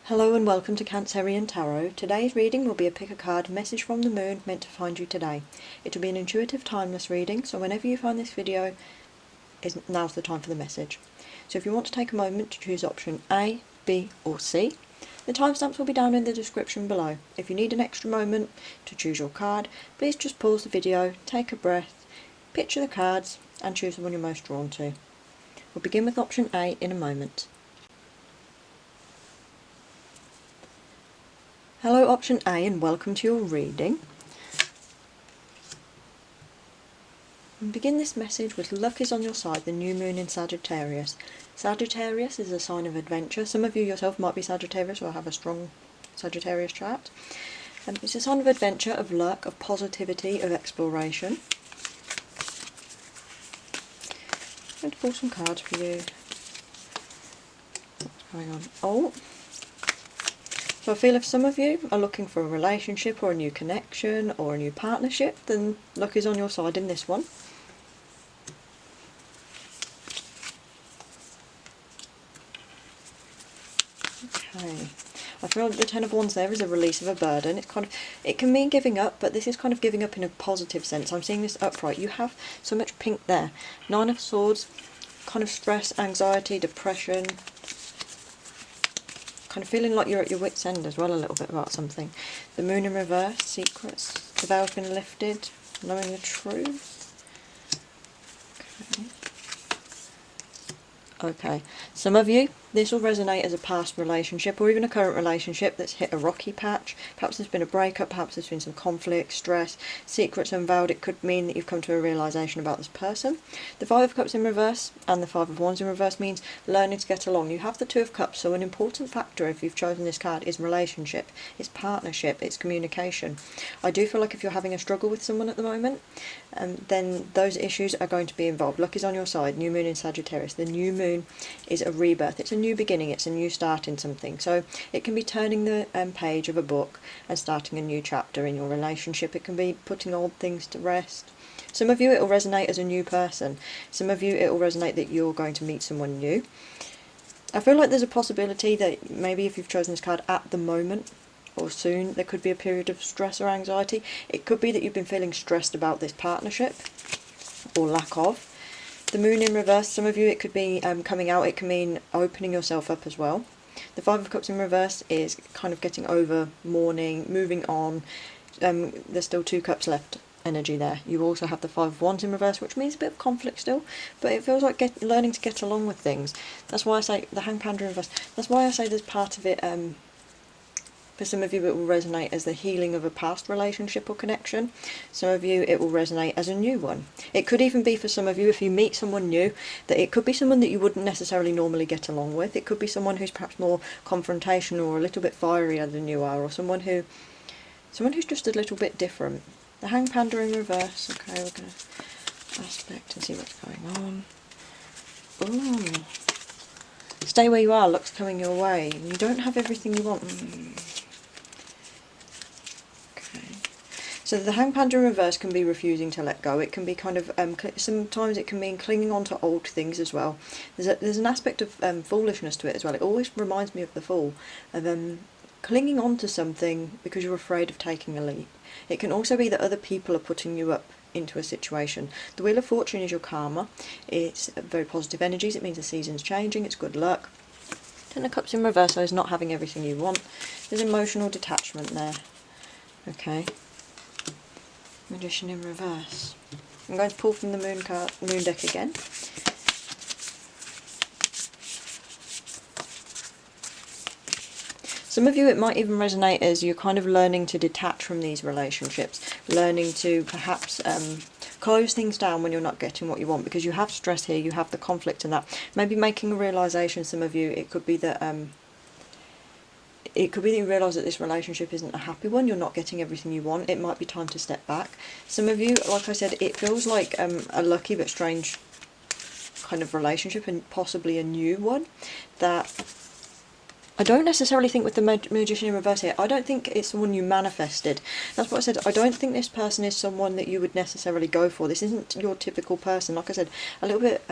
Hello and welcome to Cancerian Tarot. Today's reading will be a pick a card message from the moon meant to find you today. It will be an intuitive timeless reading, so whenever you find this video, now's the time for the message. So if you want to take a moment to choose option A, B or C, the timestamps will be down in the description below. If you need an extra moment to choose your card, please just pause the video, take a breath, picture the cards and choose the one you're most drawn to. We'll begin with option A in a moment. Hello option A and welcome to your reading. And begin this message with luck is on your side, the new moon in Sagittarius. Sagittarius is a sign of adventure. Some of you yourself might be Sagittarius or have a strong Sagittarius chart. It's a sign of adventure, of luck, of positivity, of exploration. I'm going to pull some cards for you. What's going on? Oh! So I feel if some of you are looking for a relationship or a new connection or a new partnership, then luck is on your side in this one. Okay. I feel like the Ten of Wands there is a release of a burden. It can mean giving up, but this is kind of giving up in a positive sense. I'm seeing this upright. You have so much pink there. Nine of Swords, kind of stress, anxiety, depression. Kind of feeling like you're at your wit's end as well a little bit about something. The moon in reverse, secrets, the veil's been lifted, knowing the truth. Okay, some of you, this will resonate as a past relationship or even a current relationship that's hit a rocky patch. Perhaps there's been a breakup, perhaps there's been some conflict, stress, secrets unveiled. It could mean that you've come to a realisation about this person. The Five of Cups in reverse and the Five of Wands in reverse means learning to get along. You have the Two of Cups, so an important factor if you've chosen this card is relationship, it's partnership, it's communication. I do feel like if you're having a struggle with someone at the moment, then those issues are going to be involved. Luck is on your side, new moon in Sagittarius. The new moon is a rebirth, it's a new beginning, it's a new start in something. So it can be turning the page of a book and starting a new chapter in your relationship. It can be putting old things to rest. Some of you it will resonate as a new person. Some of you it will resonate that you're going to meet someone new. I feel like there's a possibility that maybe if you've chosen this card at the moment or soon, there could be a period of stress or anxiety. It could be that you've been feeling stressed about this partnership or lack of. The moon in reverse, some of you it could be coming out, it can mean opening yourself up as well. The Five of Cups in reverse is kind of getting over, mourning, moving on. There's still two cups left energy there. You also have the Five of Wands in reverse, which means a bit of conflict still, but it feels like learning to get along with things. That's why I say the Hanged Panda in reverse. That's why I say there's part of it, for some of you it will resonate as the healing of a past relationship or connection. Some of you it will resonate as a new one. It could even be for some of you, if you meet someone new, that it could be someone that you wouldn't necessarily normally get along with. It could be someone who's perhaps more confrontational or a little bit fierier than you are, or someone who's just a little bit different. The Hanged Panda in reverse. Okay, we're going to aspect and see what's going on. Ooh. Stay where you are, luck's coming your way. You don't have everything you want. So the Hanged Panda in reverse can be refusing to let go. It can be kind of, sometimes it can mean clinging on to old things as well. There's an aspect of foolishness to it as well. It always reminds me of the Fool, of clinging on to something because you're afraid of taking a leap. It can also be that other people are putting you up into a situation. The Wheel of Fortune is your karma. It's very positive energies. It means the season's changing. It's good luck. Ten of Cups in reverse is not having everything you want. There's emotional detachment there. Okay. Magician in reverse. I'm going to pull from the moon deck again. Some of you it might even resonate as you're kind of learning to detach from these relationships, learning to perhaps close things down when you're not getting what you want, because you have stress here, you have the conflict and that. Maybe making a realisation, some of you, it could be that you realise that this relationship isn't a happy one, you're not getting everything you want, it might be time to step back. Some of you, like I said, it feels like a lucky but strange kind of relationship, and possibly a new one, that I don't necessarily think with the Magician in reverse here, I don't think it's someone you manifested. That's what I said, I don't think this person is someone that you would necessarily go for. This isn't your typical person, like I said, a little bit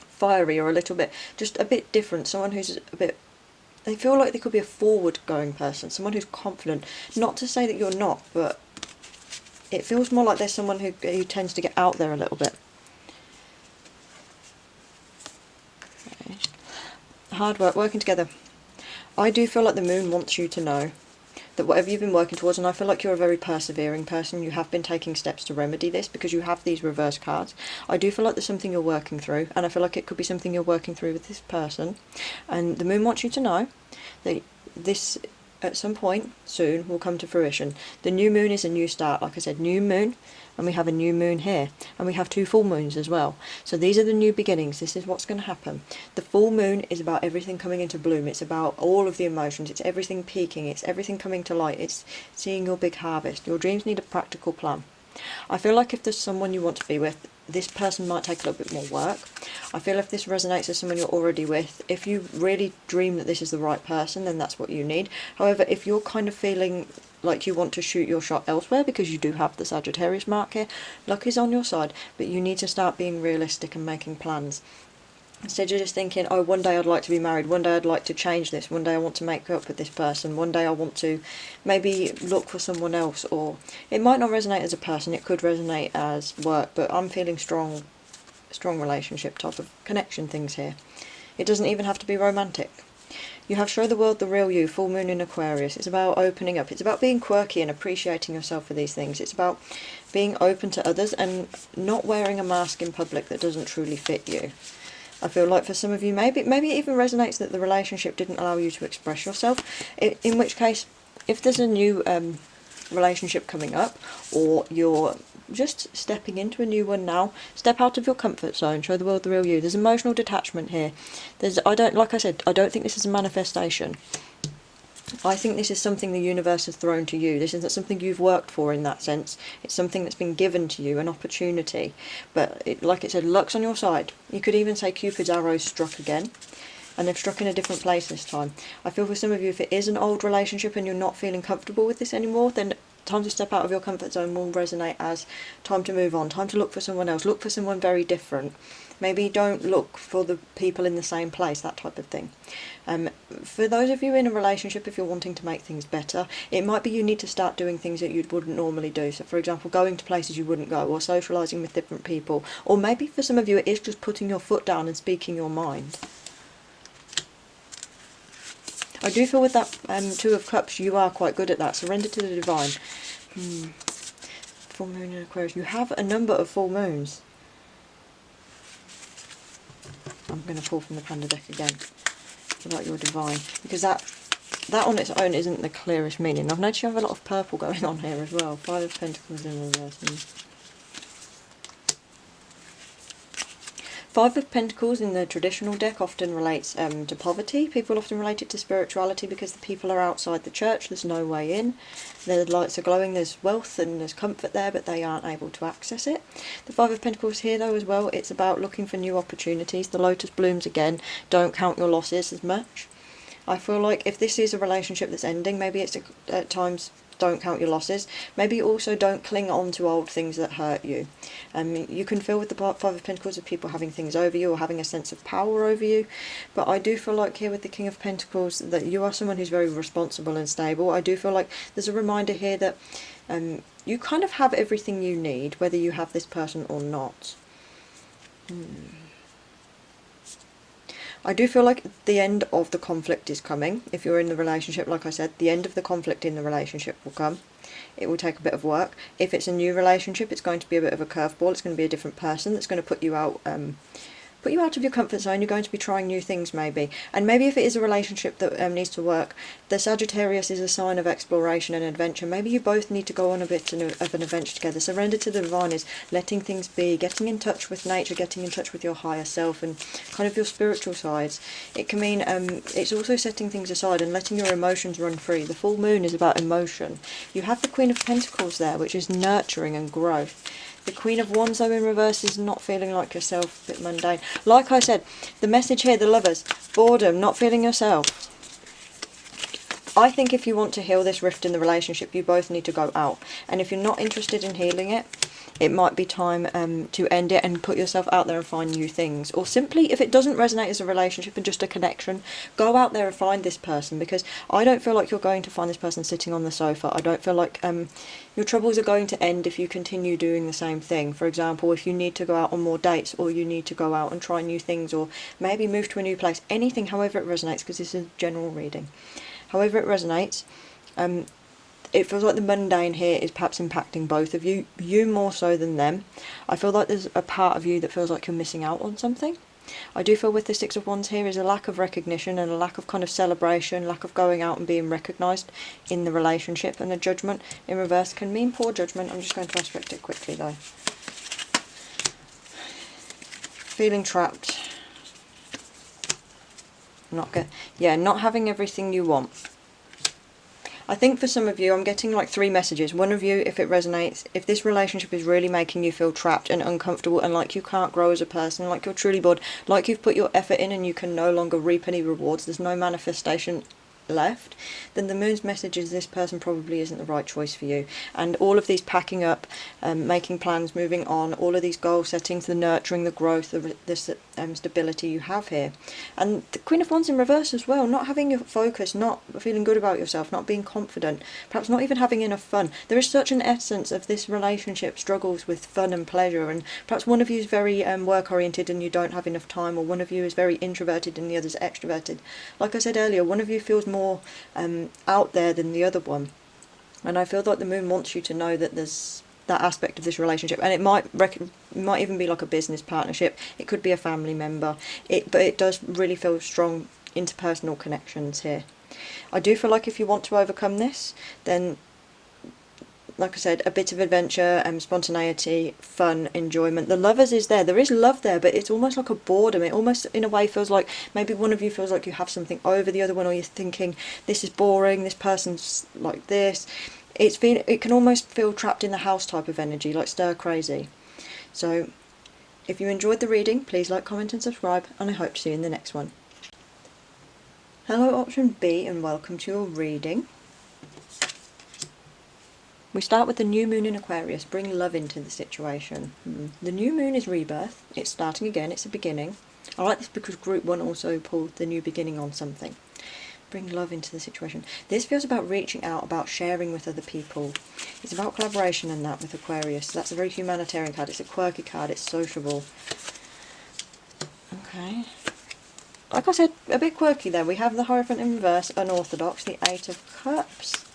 fiery or a little bit, just a bit different, someone who's a bit they feel like they could be a forward-going person, someone who's confident. Not to say that you're not, but it feels more like there's someone who tends to get out there a little bit. Okay. Hard work, working together. I do feel like the moon wants you to know that whatever you've been working towards, and I feel like you're a very persevering person, you have been taking steps to remedy this because you have these reverse cards. I do feel like there's something you're working through, and I feel like it could be something you're working through with this person. And the moon wants you to know that this, at some point soon, will come to fruition. The new moon is a new start. Like I said, new moon, and we have a new moon here, and we have 2 full moons as well. So these are the new beginnings. This is what's going to happen. The full moon is about everything coming into bloom. It's about all of the emotions. It's everything peaking. It's everything coming to light. It's seeing your big harvest. Your dreams need a practical plan. I feel like if there's someone you want to be with, this person might take a little bit more work. I feel if this resonates as someone you're already with, if you really dream that this is the right person, then that's what you need. However, if you're kind of feeling like you want to shoot your shot elsewhere, because you do have the Sagittarius mark here, luck is on your side, but you need to start being realistic and making plans. Instead of just thinking, oh, one day I'd like to be married, one day I'd like to change this, one day I want to make up with this person, one day I want to maybe look for someone else. Or it might not resonate as a person, it could resonate as work, but I'm feeling strong relationship type of connection things here. It doesn't even have to be romantic. You have Show the World the Real You, full moon in Aquarius. It's about opening up. It's about being quirky and appreciating yourself for these things. It's about being open to others and not wearing a mask in public that doesn't truly fit you. I feel like for some of you, maybe it even resonates that the relationship didn't allow you to express yourself, in which case, if there's a new relationship coming up, or you're just stepping into a new one now, step out of your comfort zone, show the world the real you. There's emotional detachment here. Like I said, I don't think this is a manifestation. I think this is something the universe has thrown to you. This isn't something you've worked for in that sense. It's something that's been given to you, an opportunity. But like it said, luck's on your side. You could even say Cupid's arrows struck again, and they've struck in a different place this time. I feel for some of you, if it is an old relationship and you're not feeling comfortable with this anymore, then time to step out of your comfort zone will resonate as time to move on, time to look for someone else, look for someone very different. Maybe don't look for the people in the same place, that type of thing. For those of you in a relationship, if you're wanting to make things better, it might be you need to start doing things that you wouldn't normally do. So for example, going to places you wouldn't go, or socialising with different people, or maybe for some of you it is just putting your foot down and speaking your mind. I do feel with that 2 of Cups, you are quite good at that. Surrender to the divine. Full moon in Aquarius. You have a number of full moons. I'm going to pull from the Panda deck again about your divine, because that on its own isn't the clearest meaning. I've noticed you have a lot of purple going on here as well. 5 of Pentacles in reverse. 5 of Pentacles in the traditional deck often relates to poverty. People often relate it to spirituality because the people are outside the church, there's no way in. The lights are glowing, there's wealth and there's comfort there, but they aren't able to access it. The 5 of Pentacles here though as well, it's about looking for new opportunities. The lotus blooms again, don't count your losses as much. I feel like if this is a relationship that's ending, maybe it's at times don't count your losses. Maybe also don't cling on to old things that hurt you. You can feel with the 5 of Pentacles of people having things over you or having a sense of power over you. But I do feel like here with the King of Pentacles that you are someone who's very responsible and stable. I do feel like there's a reminder here that you kind of have everything you need, whether you have this person or not. I do feel like the end of the conflict is coming. If you're in the relationship, like I said, the end of the conflict in the relationship will come. It will take a bit of work. If it's a new relationship, it's going to be a bit of a curveball. It's going to be a different person that's going to put you out of your comfort zone. You're going to be trying new things maybe. And maybe if it is a relationship that needs to work, the Sagittarius is a sign of exploration and adventure. Maybe you both need to go on a bit of an adventure together. Surrender to the divine is letting things be, getting in touch with nature, getting in touch with your higher self and kind of your spiritual sides. It can mean it's also setting things aside and letting your emotions run free. The full moon is about emotion. You have the Queen of Pentacles there, which is nurturing and growth. The Queen of Wands, though, in reverse is not feeling like yourself, a bit mundane. Like I said, the message here, the Lovers, boredom, not feeling yourself. I think if you want to heal this rift in the relationship, you both need to go out. And if you're not interested in healing it, it might be time to end it and put yourself out there and find new things. Or simply, if it doesn't resonate as a relationship and just a connection, go out there and find this person, because I don't feel like you're going to find this person sitting on the sofa. I don't feel like your troubles are going to end if you continue doing the same thing. For example, if you need to go out on more dates, or you need to go out and try new things, or maybe move to a new place, anything, however it resonates, because this is a general reading. However it resonates, it feels like the mundane here is perhaps impacting both of you, you more so than them. I feel like there's a part of you that feels like you're missing out on something. I do feel with the Six of Wands here is a lack of recognition and a lack of kind of celebration, lack of going out and being recognised in the relationship, and the Judgment in reverse can mean poor judgment. I'm just going to aspect it quickly though. Feeling trapped. Not having everything you want. I think for some of you, I'm getting like 3 messages. One of you, if it resonates, if this relationship is really making you feel trapped and uncomfortable and like you can't grow as a person, like you're truly bored, like you've put your effort in and you can no longer reap any rewards, there's no manifestation left, then the moon's message is this person probably isn't the right choice for you. And all of these packing up, making plans, moving on, all of these goal settings, the nurturing, the growth, the stability you have here. And the Queen of Wands in reverse as well, not having your focus, not feeling good about yourself, not being confident, perhaps not even having enough fun. There is such an essence of this relationship struggles with fun and pleasure, and perhaps one of you is very work oriented and you don't have enough time, or one of you is very introverted and the other's extroverted. Like I said earlier, one of you feels more out there than the other one, and I feel like the moon wants you to know that there's that aspect of this relationship, and it might even be like a business partnership, it could be a family member, but it does really feel strong interpersonal connections here. I do feel like if you want to overcome this, then like I said, a bit of adventure, spontaneity, fun, enjoyment. The Lovers is there. There is love there, but it's almost like a boredom. It almost, in a way, feels like maybe one of you feels like you have something over the other one, or you're thinking, this is boring, this person's like this. It can almost feel trapped in the house type of energy, like stir crazy. So, if you enjoyed the reading, please like, comment and subscribe, and I hope to see you in the next one. Hello, option B, and welcome to your reading. We start with the new moon in Aquarius. Bring love into the situation. The new moon is rebirth. It's starting again. It's a beginning. I like this because group 1 also pulled the new beginning on something. Bring love into the situation. This feels about reaching out, about sharing with other people. It's about collaboration and that with Aquarius. That's a very humanitarian card. It's a quirky card. It's sociable. Okay. Like I said, a bit quirky there. We have the Hierophant in reverse, unorthodox, the 8 of Cups.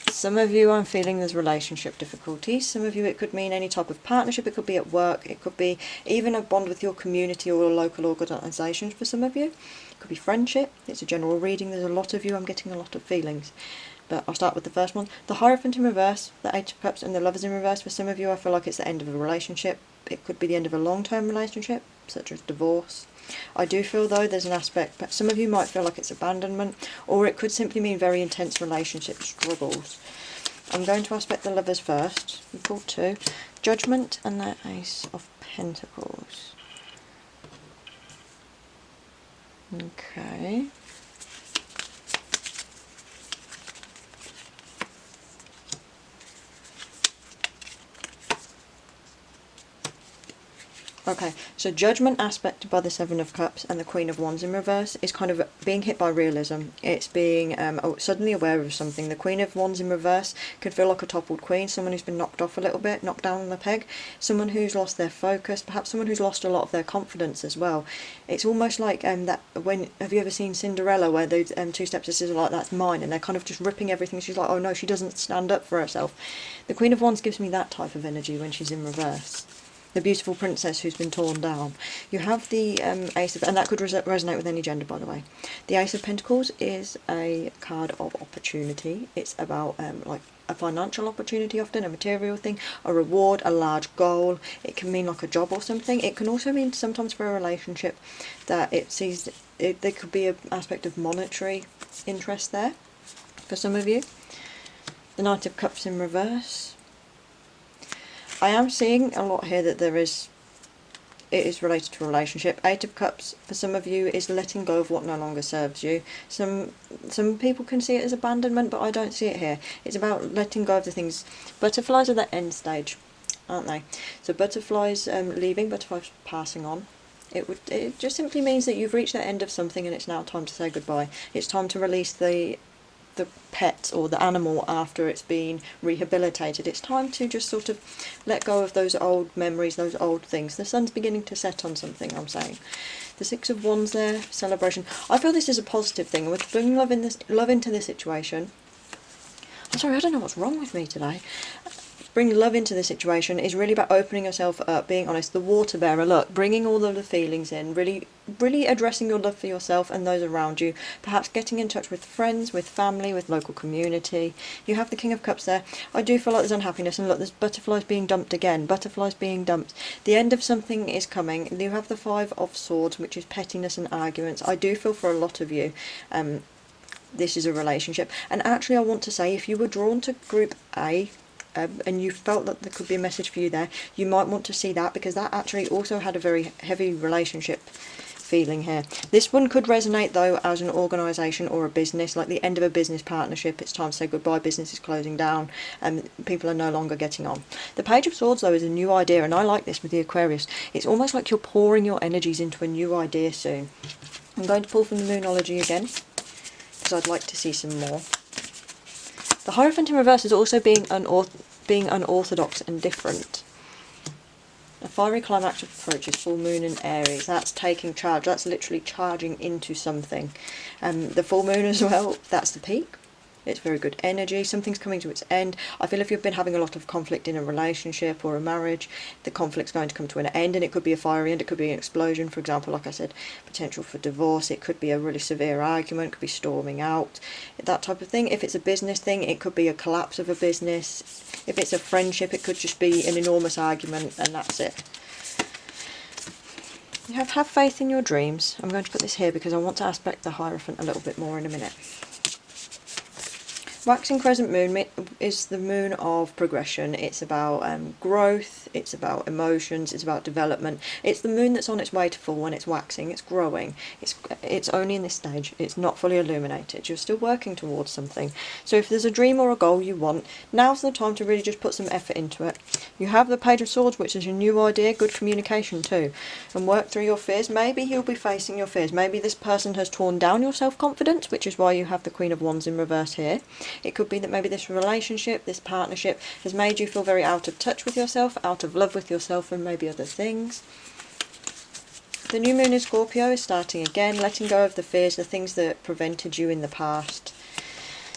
Some of you, I'm feeling there's relationship difficulties. Some of you, it could mean any type of partnership. It could be at work. It could be even a bond with your community or a local organisation for some of you. It could be friendship. It's a general reading. There's a lot of you. I'm getting a lot of feelings. But I'll start with the first one. The Hierophant in reverse, the 8 of Cups, and the Lovers in reverse. For some of you, I feel like it's the end of a relationship. It could be the end of a long-term relationship, such as divorce. I do feel though there's an aspect, but some of you might feel like it's abandonment, or it could simply mean very intense relationship struggles. I'm going to aspect the Lovers first. We pulled 2. Judgment and the Ace of Pentacles. Okay. Okay, so Judgment aspected by the 7 of Cups and the Queen of Wands in reverse is kind of being hit by realism. It's being suddenly aware of something. The Queen of Wands in reverse can feel like a toppled queen, someone who's been knocked off a little bit, knocked down on the peg, someone who's lost their focus, perhaps someone who's lost a lot of their confidence as well. It's almost like that when, have you ever seen Cinderella, where those 2 stepsisters are like, that's mine, and they're kind of just ripping everything. She's like, oh no, she doesn't stand up for herself. The Queen of Wands gives me that type of energy when she's in reverse. The beautiful princess who's been torn down. You have the Ace of, and that could resonate with any gender, by the way. The Ace of Pentacles is a card of opportunity. It's about like a financial opportunity, often a material thing, a reward, a large goal. It can mean like a job or something. It can also mean sometimes for a relationship that it sees there could be an aspect of monetary interest there for some of you. The Knight of Cups in reverse. I am seeing a lot here that there is it is related to a relationship. Eight of Cups for some of you is letting go of what no longer serves you. Some people can see it as abandonment, but I don't see it here. It's about letting go of the things. Butterflies are the end stage, aren't they? So butterflies leaving, butterflies passing on. It just simply means that you've reached the end of something and it's now time to say goodbye. It's time to release the pet or the animal after it's been rehabilitated. It's time to just sort of let go of those old memories, those old things. The sun's beginning to set on something, I'm saying. The Six of Wands there, celebration. I feel this is a positive thing. We're bringing love into this situation. I'm sorry, I don't know what's wrong with me today. Bringing love into the situation is really about opening yourself up, being honest. The Water Bearer, look, bringing all of the feelings in, really addressing your love for yourself and those around you, perhaps getting in touch with friends, with family, with local community. You have the King of Cups there. I do feel like there's unhappiness, and look, there's butterflies being dumped again, butterflies being dumped. The end of something is coming. You have the Five of Swords, which is pettiness and arguments. I do feel for a lot of you, this is a relationship. And actually I want to say, if you were drawn to Group A, and you felt that there could be a message for you there, you might want to see that, because that actually also had a very heavy relationship feeling here. This one could resonate though as an organisation or a business, like the end of a business partnership. It's time to say goodbye, business is closing down, and people are no longer getting on. The Page of Swords though is a new idea, and I like this with the Aquarius. It's almost like you're pouring your energies into a new idea soon. I'm going to pull from the Moonology again, because I'd like to see some more. The Hierophant in reverse is also being unorthodox and different. A fiery climax approaches, full moon in Aries. That's taking charge. That's literally charging into something. The full moon as well, that's the peak. It's very good energy. Something's coming to its end. I feel if you've been having a lot of conflict in a relationship or a marriage, the conflict's going to come to an end, and it could be a fiery end, it could be an explosion, for example, like I said, potential for divorce, it could be a really severe argument, it could be storming out, that type of thing. If it's a business thing, it could be a collapse of a business. If it's a friendship, it could just be an enormous argument, and that's it. You have faith in your dreams. I'm going to put this here because I want to aspect the Hierophant a little bit more in a minute. Waxing crescent moon is the moon of progression. It's about growth, it's about emotions, it's about development. It's the moon that's on its way to full when it's waxing, it's growing. It's only in this stage, it's not fully illuminated. You're still working towards something. So if there's a dream or a goal you want, now's the time to really just put some effort into it. You have the Page of Swords, which is a new idea, good communication too. And work through your fears. Maybe you'll be facing your fears. Maybe this person has torn down your self-confidence, which is why you have the Queen of Wands in reverse here. It could be that maybe this relationship, this partnership, has made you feel very out of touch with yourself, out of love with yourself, and maybe other things. The new moon in Scorpio is starting again, letting go of the fears, the things that prevented you in the past.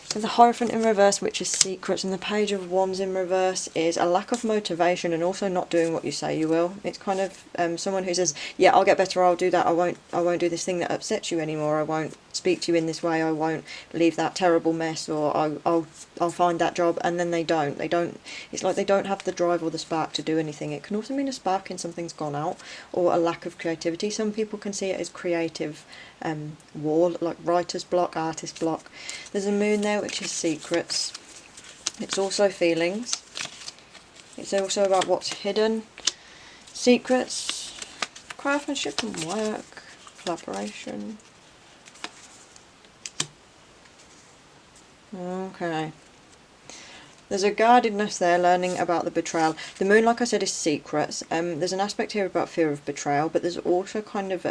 So the Hierophant in reverse, which is secrets, and the Page of Wands in reverse is a lack of motivation and also not doing what you say you will. It's kind of someone who says, yeah, I'll get better, I'll do that, I won't do this thing that upsets you anymore, I won't speak to you in this way, I won't leave that terrible mess, or I'll find that job, and then they don't. It's like they don't have the drive or the spark to do anything. It can also mean a spark in something's gone out, or a lack of creativity. Some people can see it as creative wall, like writer's block, artist block. There's a moon there which is secrets. It's also feelings. It's also about what's hidden. Secrets, craftsmanship and work, collaboration. Okay. There's a guardedness there, learning about the betrayal. The moon, like I said, is secrets. There's an aspect here about fear of betrayal, but there's also kind of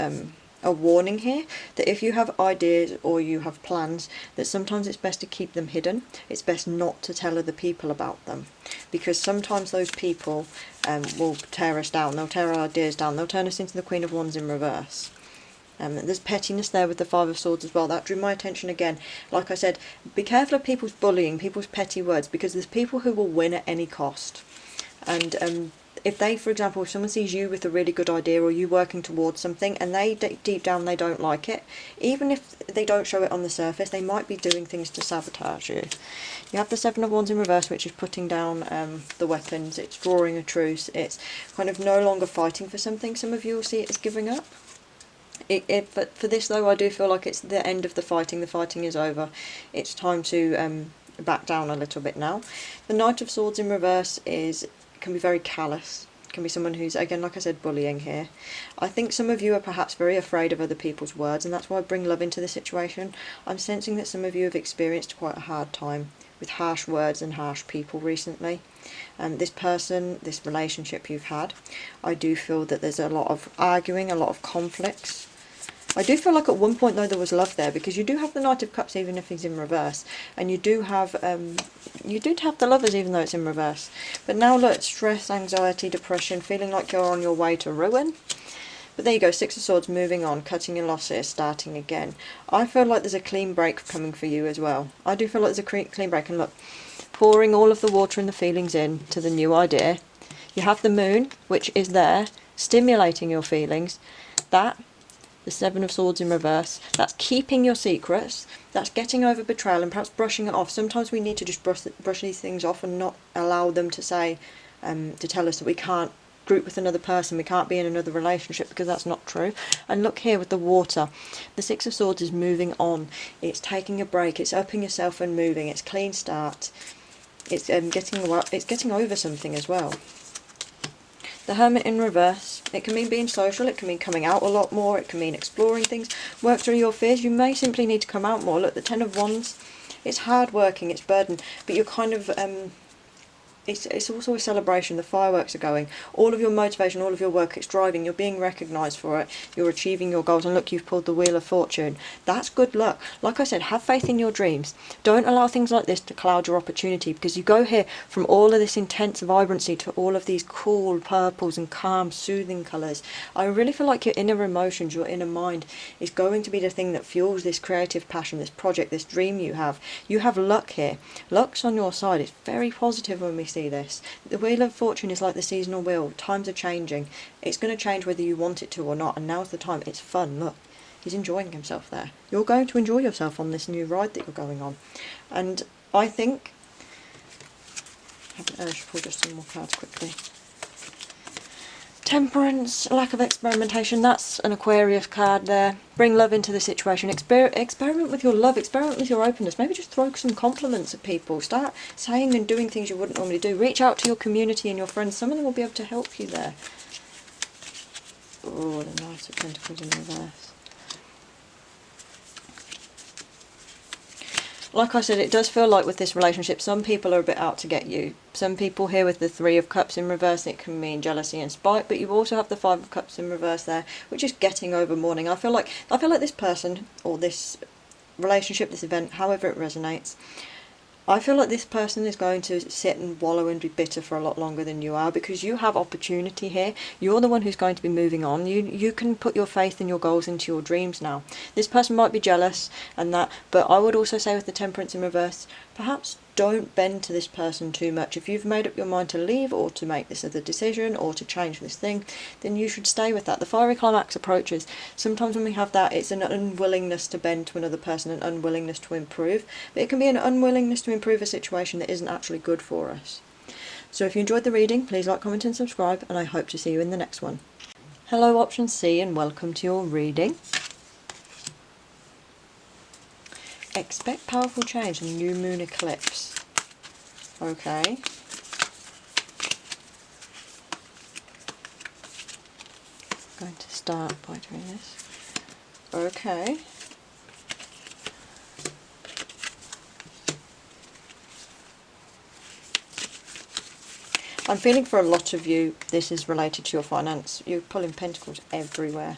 a warning here that if you have ideas or you have plans, that sometimes it's best to keep them hidden. It's best not to tell other people about them, because sometimes those people will tear us down. They'll tear our ideas down. They'll turn us into the Queen of Wands in reverse. There's pettiness there with the Five of Swords as well. That drew my attention again. Like I said, be careful of people's bullying, people's petty words, because there's people who will win at any cost. And if they, for example, if someone sees you with a really good idea or you working towards something and they deep down they don't like it, even if they don't show it on the surface, they might be doing things to sabotage you. You have the Seven of Wands in reverse, which is putting down the weapons. It's drawing a truce. It's kind of no longer fighting for something. Some of you will see it as giving up. But for this though, I do feel like it's the end of the fighting. The fighting is over. It's time to back down a little bit now. The Knight of Swords in reverse can be very callous. Can be someone who's, again, like I said, bullying here. I think some of you are perhaps very afraid of other people's words, and that's why I bring love into the situation. I'm sensing that some of you have experienced quite a hard time with harsh words and harsh people recently. This person, this relationship you've had, I do feel that there's a lot of arguing, a lot of conflicts. I do feel like at one point though there was love there, because you do have the Knight of Cups even if he's in reverse, and you do have the Lovers even though it's in reverse. But now look, stress, anxiety, depression, feeling like you're on your way to ruin. But there you go, Six of Swords, moving on, cutting your losses, starting again. I feel like there's a clean break coming for you as well. I do feel like there's a clean break, and look, pouring all of the water and the feelings in to the new idea. You have the Moon, which is there, stimulating your feelings. That, the Seven of Swords in reverse, that's keeping your secrets, that's getting over betrayal and perhaps brushing it off. Sometimes we need to just brush these things off and not allow them to say, to tell us that we can't group with another person, we can't be in another relationship, because that's not true. And look here with the water, the Six of Swords is moving on, it's taking a break, it's upping yourself and moving, it's clean start, it's getting over something as well. The Hermit in reverse, it can mean being social, it can mean coming out a lot more, it can mean exploring things, work through your fears. You may simply need to come out more. Look, the Ten of Wands, it's hard working, it's burden, but you're kind of, it's also a celebration, the fireworks are going, all of your motivation, all of your work, it's driving, you're being recognised for it, you're achieving your goals, and look, you've pulled the Wheel of Fortune. That's good luck. Like I said, have faith in your dreams. Don't allow things like this to cloud your opportunity, because you go here from all of this intense vibrancy to all of these cool purples and calm, soothing colours. I really feel like your inner emotions, your inner mind is going to be the thing that fuels this creative passion, this project, this dream you have. You have luck here. Luck's on your side. It's very positive when we see this. The Wheel of Fortune is like the seasonal wheel. Times are changing. It's going to change whether you want it to or not, and now's the time. It's fun. Look, he's enjoying himself there. You're going to enjoy yourself on this new ride that you're going on. And I think I have an urge to pull just some more cards quickly. Temperance, lack of experimentation, that's an Aquarius card there. Bring love into the situation. Experiment with your love, experiment with your openness. Maybe just throw some compliments at people. Start saying and doing things you wouldn't normally do. Reach out to your community and your friends. Some of them will be able to help you there. Oh, the Knight of Pentacles in reverse. Like I said, it does feel like with this relationship, some people are a bit out to get you. Some people here with the Three of Cups in reverse, it can mean jealousy and spite, but you also have the Five of Cups in reverse there, which is getting over mourning. I feel like this person, or this relationship, this event, however it resonates, I feel like this person is going to sit and wallow and be bitter for a lot longer than you are, because you have opportunity here. You're the one who's going to be moving on. You can put your faith and your goals into your dreams now. This person might be jealous and that, but I would also say with the Temperance in reverse, perhaps don't bend to this person too much. If you've made up your mind to leave or to make this other decision or to change this thing, then you should stay with that. The Fiery Climax approaches. Sometimes when we have that, it's an unwillingness to bend to another person, an unwillingness to improve. But it can be an unwillingness to improve a situation that isn't actually good for us. So if you enjoyed the reading, please like, comment and subscribe, and I hope to see you in the next one. Hello Option C, and welcome to your reading. Expect powerful change in new moon eclipse. Okay. I'm going to start by doing this. Okay. I'm feeling for a lot of you, this is related to your finance. You're pulling pentacles everywhere.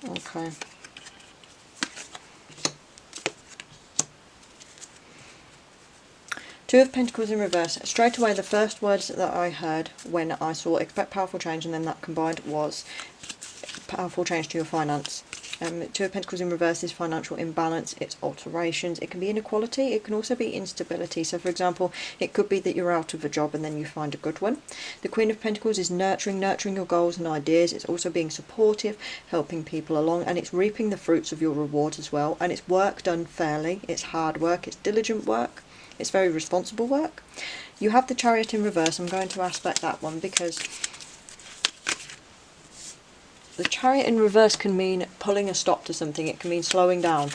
Okay. Two of Pentacles in reverse. Straight away, the first words that I heard when I saw expect powerful change, and then that combined was powerful change to your finance. Two of Pentacles in reverse is financial imbalance, it's alterations, it can be inequality, it can also be instability. So for example, it could be that you're out of a job and then you find a good one. The Queen of Pentacles is nurturing your goals and ideas. It's also being supportive, helping people along, and it's reaping the fruits of your rewards as well. And it's work done fairly, it's hard work, it's diligent work. It's very responsible work. You have the Chariot in reverse. I'm going to aspect that one because the Chariot in reverse can mean pulling a stop to something. It can mean slowing down.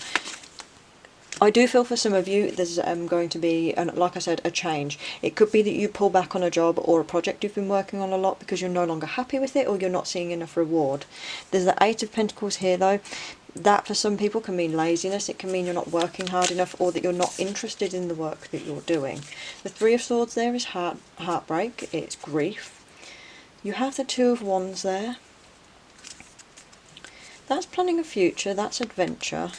I do feel for some of you there's going to be, like I said, a change. It could be that you pull back on a job or a project you've been working on a lot because you're no longer happy with it or you're not seeing enough reward. There's the Eight of Pentacles here though. That for some people can mean laziness, it can mean you're not working hard enough or that you're not interested in the work that you're doing. The Three of Swords there is heartbreak, it's grief. You have the Two of Wands there. That's planning a future, that's adventure,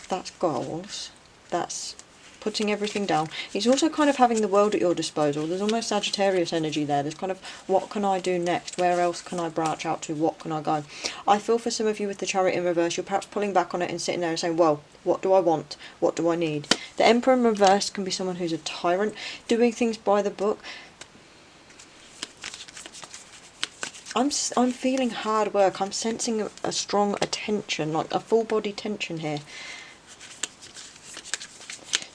that's goals, that's putting everything down. It's also kind of having the world at your disposal. There's almost Sagittarius energy there. There's kind of, what can I do next? Where else can I branch out to? What can I go? I feel for some of you with the Chariot in reverse, you're perhaps pulling back on it and sitting there and saying, well, what do I want? What do I need? The Emperor in reverse can be someone who's a tyrant, doing things by the book. I'm feeling hard work. I'm sensing a strong attention, like a full body tension here.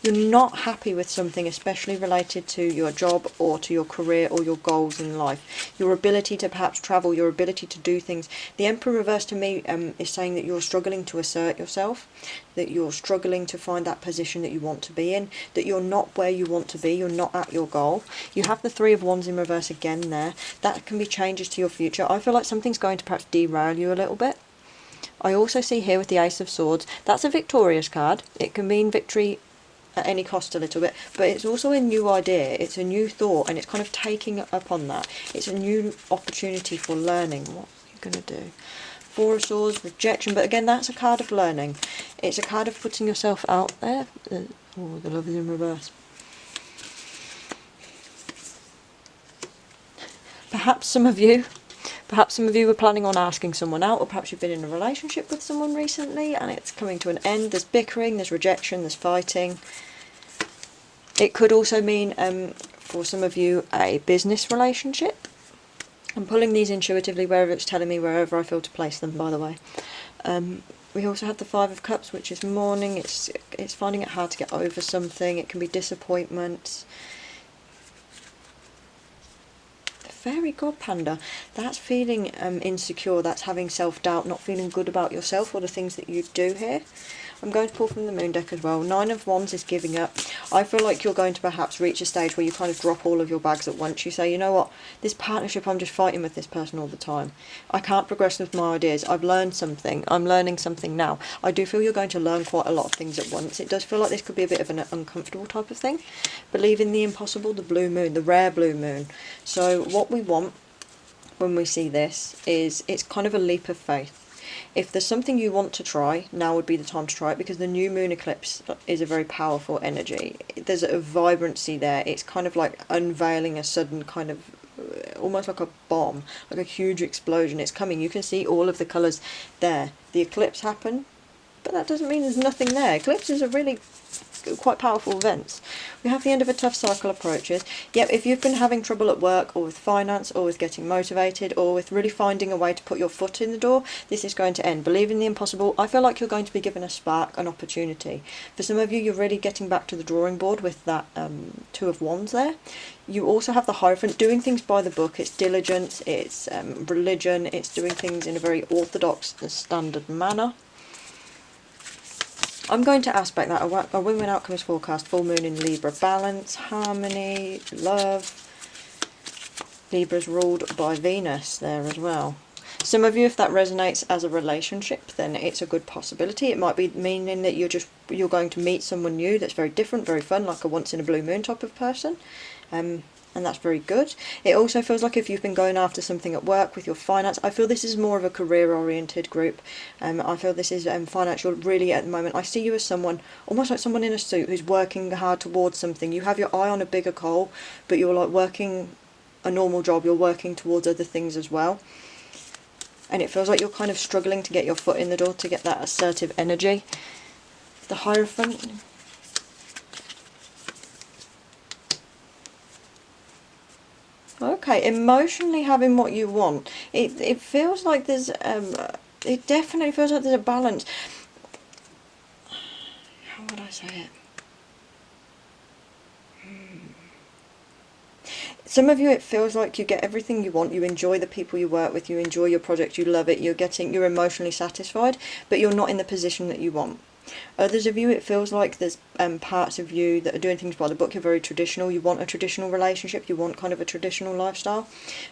You're not happy with something, especially related to your job or to your career or your goals in life. Your ability to perhaps travel, your ability to do things. The Emperor reverse to me is saying that you're struggling to assert yourself, that you're struggling to find that position that you want to be in, that you're not where you want to be, you're not at your goal. You have the Three of Wands in reverse again there. That can be changes to your future. I feel like something's going to perhaps derail you a little bit. I also see here with the Ace of Swords, that's a victorious card. It can mean victory at any cost a little bit, but it's also a new idea, it's a new thought, and it's kind of taking up on that. It's a new opportunity for learning. What are you going to do? Four of Swords, rejection, but again that's a card of learning. It's a card of putting yourself out there. Oh, the Love is in reverse. Perhaps some of you were planning on asking someone out, or perhaps you've been in a relationship with someone recently and it's coming to an end. There's bickering, there's rejection, there's fighting. It could also mean, for some of you, a business relationship. I'm pulling these intuitively wherever it's telling me, wherever I feel to place them, by the way. We also have the Five of Cups, which is mourning. It's finding it hard to get over something. It can be disappointment. Fairy God Panda, that's feeling insecure, that's having self-doubt, not feeling good about yourself or the things that you do here. I'm going to pull from the Moon deck as well. Nine of Wands is giving up. I feel like you're going to perhaps reach a stage where you kind of drop all of your bags at once. You say, you know what, this partnership, I'm just fighting with this person all the time. I can't progress with my ideas. I've learned something. I'm learning something now. I do feel you're going to learn quite a lot of things at once. It does feel like this could be a bit of an uncomfortable type of thing. Believe in the impossible, the blue moon, the rare blue moon. So what we want when we see this is, it's kind of a leap of faith. If there's something you want to try, now would be the time to try it, because the new moon eclipse is a very powerful energy. There's a vibrancy there. It's kind of like unveiling a sudden kind of, almost like a bomb, like a huge explosion. It's coming. You can see all of the colours there. The eclipse happened, but that doesn't mean there's nothing there. Eclipses are really quite powerful events. We have the end of a tough cycle approaches. Yep, if you've been having trouble at work or with finance or with getting motivated or with really finding a way to put your foot in the door, this is going to end. Believe in the impossible. I feel like you're going to be given a spark, an opportunity. For some of you, you're really getting back to the drawing board with that Two of Wands there. You also have the Hierophant, doing things by the book. It's diligence, it's religion, it's doing things in a very orthodox and standard manner. I'm going to aspect that a Women Alchemist forecast, full moon in Libra, balance, harmony, love. Libra's ruled by Venus there as well. Some of you, if that resonates as a relationship, then it's a good possibility. It might be meaning that you're going to meet someone new that's very different, very fun, like a once in a blue moon type of person. And that's very good. It also feels like if you've been going after something at work with your finance, I feel this is more of a career-oriented group. I feel this is financial really at the moment. I see you as someone, almost like someone in a suit who's working hard towards something. You have your eye on a bigger goal, but you're like working a normal job, you're working towards other things as well. And it feels like you're kind of struggling to get your foot in the door, to get that assertive energy. The Hierophant. Okay, emotionally having what you want. It feels like there's it definitely feels like there's a balance. How would I say it? Some of you, it feels like you get everything you want, you enjoy the people you work with, you enjoy your project, you love it, you're emotionally satisfied, but you're not in the position that you want. Others of you, it feels like there's parts of you that are doing things by the book. You're very traditional. You want a traditional relationship. You want kind of a traditional lifestyle.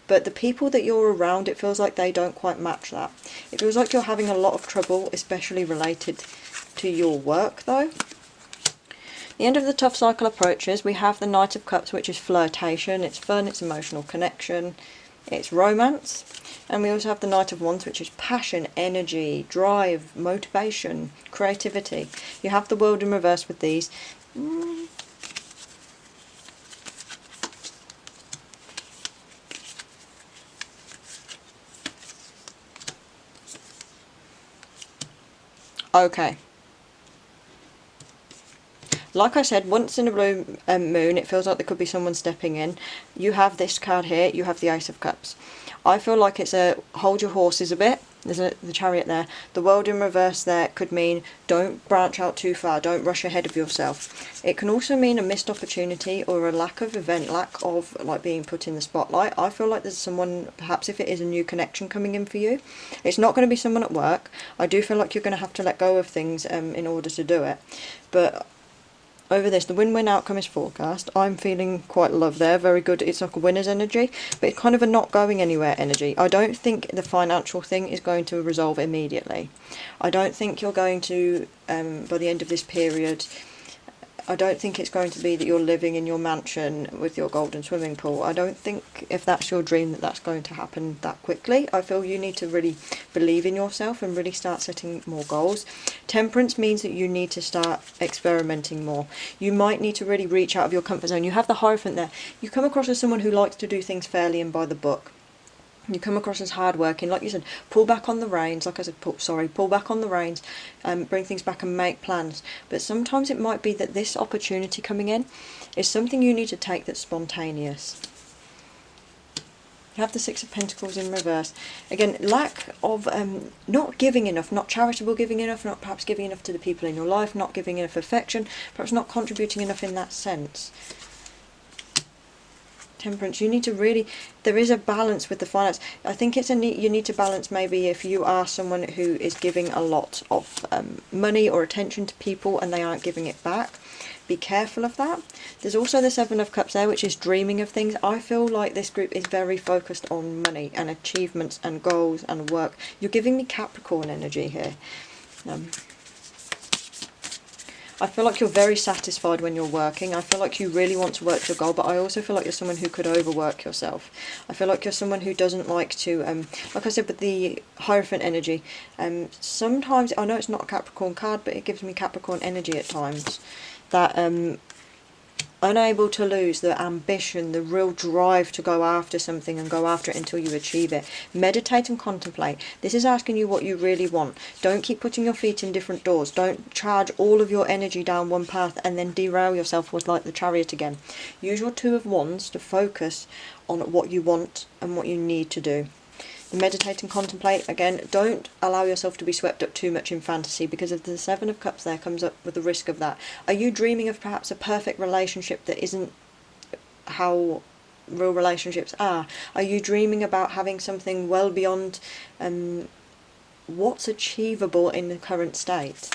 But the people that you're around, it feels like they don't quite match that. It feels like you're having a lot of trouble, especially related to your work, though. The end of the tough cycle approaches. We have the Knight of Cups, which is flirtation. It's fun. It's emotional connection. It's romance. And we also have the Knight of Wands, which is passion, energy, drive, motivation, creativity. You have the World in reverse with these. Okay. Like I said, once in a blue moon, it feels like there could be someone stepping in. You have this card here. You have the Ace of Cups. I feel like it's a hold your horses a bit. There's the Chariot there. The World in reverse there could mean don't branch out too far. Don't rush ahead of yourself. It can also mean a missed opportunity or a lack of event, lack of like being put in the spotlight. I feel like there's someone, perhaps if it is a new connection coming in for you. It's not going to be someone at work. I do feel like you're going to have to let go of things in order to do it. But over this, the win-win outcome is forecast. I'm feeling quite love there, very good. It's like a winner's energy, but it's kind of a not going anywhere energy. I don't think the financial thing is going to resolve immediately. I don't think you're going to, by the end of this period, I don't think it's going to be that you're living in your mansion with your golden swimming pool. I don't think if that's your dream that that's going to happen that quickly. I feel you need to really believe in yourself and really start setting more goals. Temperance means that you need to start experimenting more. You might need to really reach out of your comfort zone. You have the Hierophant there. You come across as someone who likes to do things fairly and by the book. You come across as hardworking, like you said, pull back on the reins, like I said, pull back on the reins, bring things back and make plans. But sometimes it might be that this opportunity coming in is something you need to take that's spontaneous. You have the Six of Pentacles in reverse. Again, lack of not giving enough, not charitable giving enough, not perhaps giving enough to the people in your life, not giving enough affection, perhaps not contributing enough in that sense. Temperance, you need to really, there is a balance with the finance. I think it's you need to balance maybe if you are someone who is giving a lot of money or attention to people and they aren't giving it back. Be careful of that. There's also the Seven of Cups there, which is dreaming of things. I feel like this group is very focused on money and achievements and goals and work. You're giving me Capricorn energy here. I feel like you're very satisfied when you're working. I feel like you really want to work to your goal, but I also feel like you're someone who could overwork yourself. I feel like you're someone who doesn't like to, like I said with the Hierophant energy, sometimes, I know it's not a Capricorn card, but it gives me Capricorn energy at times, that unable to lose the ambition, the real drive to go after something and go after it until you achieve it. Meditate and contemplate. This is asking you what you really want. Don't keep putting your feet in different doors. Don't charge all of your energy down one path and then derail yourself with like the Chariot again. Use your Two of Wands to focus on what you want and what you need to do. Meditate and contemplate, again, don't allow yourself to be swept up too much in fantasy, because if the Seven of Cups there comes up with the risk of that. Are you dreaming of perhaps a perfect relationship that isn't how real relationships are? Are you dreaming about having something well beyond what's achievable in the current state?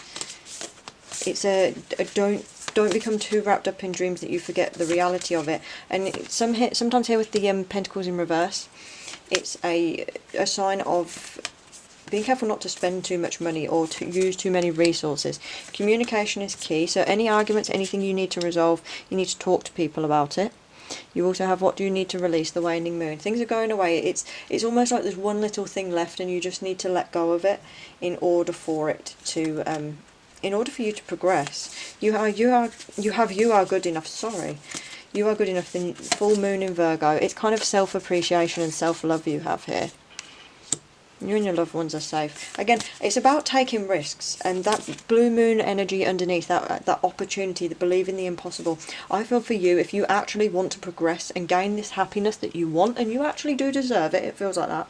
It's don't become too wrapped up in dreams that you forget the reality of it. And sometimes here with the Pentacles in reverse, it's a sign of being careful not to spend too much money or to use too many resources. Communication is key, so any arguments, anything you need to resolve, you need to talk to people about it. You also have what do you need to release, the waning moon. Things are going away. It's almost like there's one little thing left and you just need to let go of it in order for it to in order for you to progress. You are good enough, sorry. You are good enough. The full moon in Virgo, it's kind of self-appreciation and self-love you have here. You and your loved ones are safe. Again, it's about taking risks, and that blue moon energy underneath, that opportunity, the believe in the impossible. I feel for you, if you actually want to progress and gain this happiness that you want, and you actually do deserve it, it feels like that,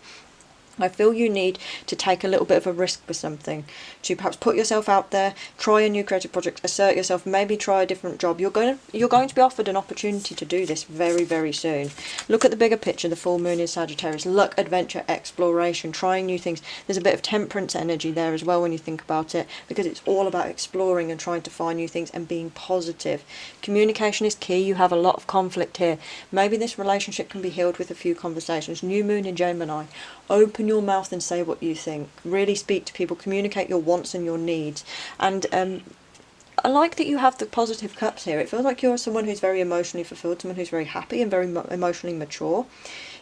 I feel you need to take a little bit of a risk with something, to perhaps put yourself out there, try a new creative project, assert yourself, maybe try a different job. You're going to be offered an opportunity to do this very, very soon. Look at the bigger picture. The full moon is Sagittarius. Look, adventure, exploration, trying new things. There's a bit of temperance energy there as well when you think about it, because it's all about exploring and trying to find new things and being positive. Communication is key. You have a lot of conflict here. Maybe this relationship can be healed with a few conversations. New moon in Gemini. Open your mouth and say what you think. Really speak to people, communicate your wants and your needs. And I like that you have the positive cups here. It feels like you're someone who's very emotionally fulfilled, someone who's very happy and very emotionally mature.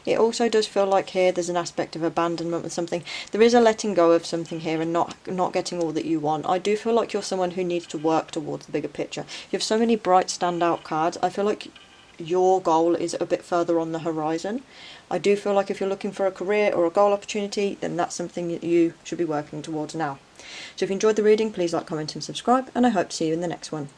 It also does feel like here there's an aspect of abandonment with something. There is a letting go of something here and not getting all that you want. I do feel like you're someone who needs to work towards the bigger picture. You have so many bright standout cards. I feel like your goal is a bit further on the horizon. I do feel like if you're looking for a career or a goal opportunity, then that's something that you should be working towards now. So if you enjoyed the reading, please like, comment and subscribe, and I hope to see you in the next one.